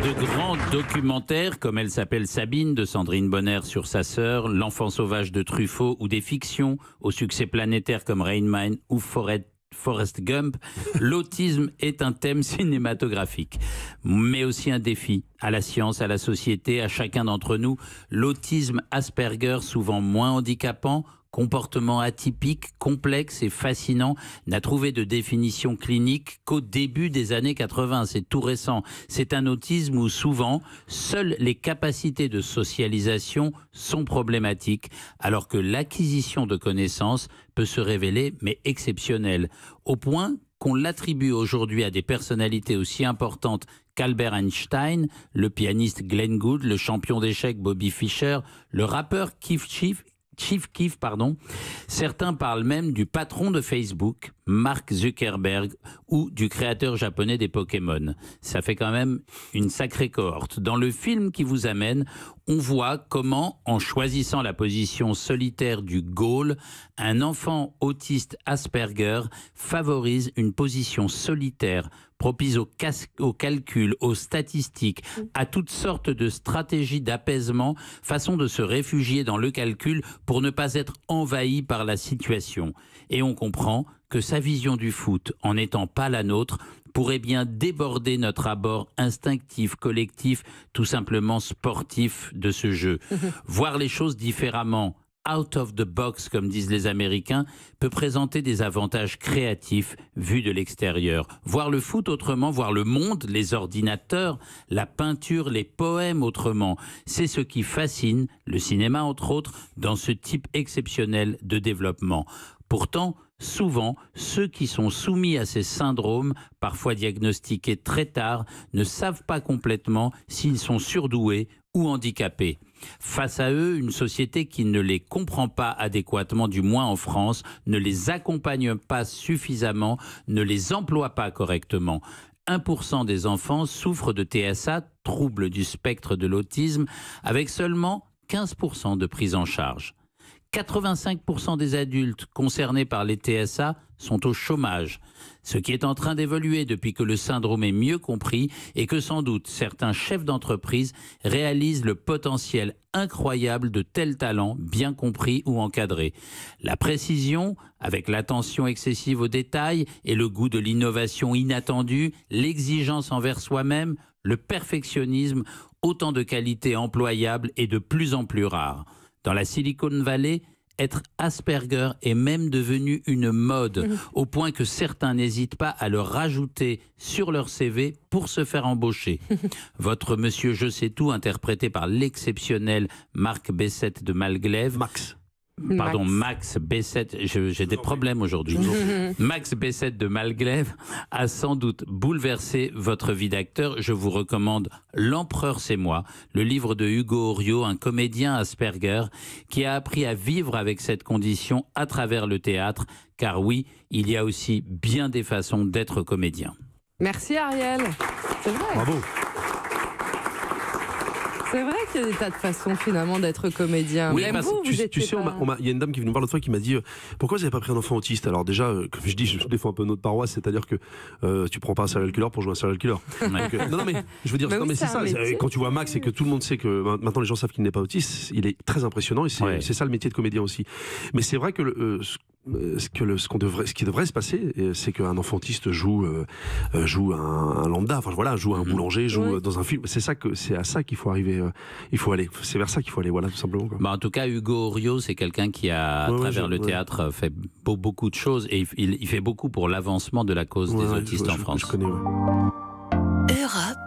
De grands documentaires, comme Elle s'appelle Sabine, de Sandrine Bonner sur sa sœur, L'enfant sauvage de Truffaut, ou des fictions au succès planétaire comme Rain Man ou Forrest Gump, l'autisme est un thème cinématographique, mais aussi un défi à la science, à la société, à chacun d'entre nous. L'autisme Asperger, souvent moins handicapant, comportement atypique, complexe et fascinant, n'a trouvé de définition clinique qu'au début des années 80. C'est tout récent. C'est un autisme où souvent, seules les capacités de socialisation sont problématiques, alors que l'acquisition de connaissances peut se révéler, mais exceptionnelle, au point qu'on l'attribue aujourd'hui à des personnalités aussi importantes qu'Albert Einstein, le pianiste Glenn Gould, le champion d'échecs Bobby Fischer, le rappeur Chief Keef, pardon. Certains parlent même du patron de Facebook, Mark Zuckerberg, ou du créateur japonais des Pokémon. Ça fait quand même une sacrée cohorte. Dans le film qui vous amène, on voit comment, en choisissant la position solitaire du goal, un enfant autiste Asperger favorise une position solitaire propice au calcul, aux statistiques, à toutes sortes de stratégies d'apaisement, façon de se réfugier dans le calcul pour ne pas être envahi par la situation. Et on comprend que sa vision du foot, en n'étant pas la nôtre, pourrait bien déborder notre abord instinctif, collectif, tout simplement sportif de ce jeu. Voir les choses différemment, out of the box, comme disent les Américains, peut présenter des avantages créatifs vus de l'extérieur. Voir le foot autrement, voir le monde, les ordinateurs, la peinture, les poèmes autrement, c'est ce qui fascine le cinéma, entre autres, dans ce type exceptionnel de développement. Pourtant, souvent, ceux qui sont soumis à ces syndromes, parfois diagnostiqués très tard, ne savent pas complètement s'ils sont surdoués ou handicapés. Face à eux, une société qui ne les comprend pas adéquatement, du moins en France, ne les accompagne pas suffisamment, ne les emploie pas correctement. 1% des enfants souffrent de TSA, trouble du spectre de l'autisme, avec seulement 15% de prise en charge. 85% des adultes concernés par les TSA sont au chômage, ce qui est en train d'évoluer depuis que le syndrome est mieux compris et que sans doute certains chefs d'entreprise réalisent le potentiel incroyable de tels talents bien compris ou encadrés. La précision, avec l'attention excessive aux détails et le goût de l'innovation inattendue, l'exigence envers soi-même, le perfectionnisme, autant de qualités employables et de plus en plus rares. Dans la Silicon Valley, être Asperger est même devenu une mode, au point que certains n'hésitent pas à le rajouter sur leur CV pour se faire embaucher. Votre monsieur Je sais tout, interprété par l'exceptionnel Marc Bessette de Malglaive. Max Bessette, j'ai des problèmes aujourd'hui. Max Bessette de Malglaive a sans doute bouleversé votre vie d'acteur. Je vous recommande L'Empereur c'est moi, le livre de Hugo Oriot, un comédien Asperger qui a appris à vivre avec cette condition à travers le théâtre. Car oui, il y a aussi bien des façons d'être comédien. Merci Ariel. C'est vrai. Bravo. C'est vrai qu'il y a des tas de façons finalement d'être comédien. Oui, Même vous, tu sais, il y a une dame qui est venue me voir l'autre fois qui m'a dit pourquoi vous n'avez pas pris un enfant autiste? Alors déjà, comme je dis, je défends un peu notre paroisse, c'est-à-dire que tu prends pas un serial killer pour jouer un serial killer. Donc, non mais je veux dire, non, mais c'est ça. Quand tu vois Max et que tout le monde sait que maintenant les gens savent qu'il n'est pas autiste, il est très impressionnant et c'est ça le métier de comédien aussi. Mais c'est vrai que ce qui devrait se passer, c'est qu'un enfant autiste joue un lambda, enfin voilà, joue un boulanger, joue dans un film. C'est à ça qu'il faut arriver. Il faut aller. C'est vers ça qu'il faut aller. Voilà, tout simplement. Quoi. Bah en tout cas, Hugo Oriot, c'est quelqu'un qui a, à travers le théâtre, fait beaucoup de choses et il fait beaucoup pour l'avancement de la cause des autistes en France. Je connais. Europe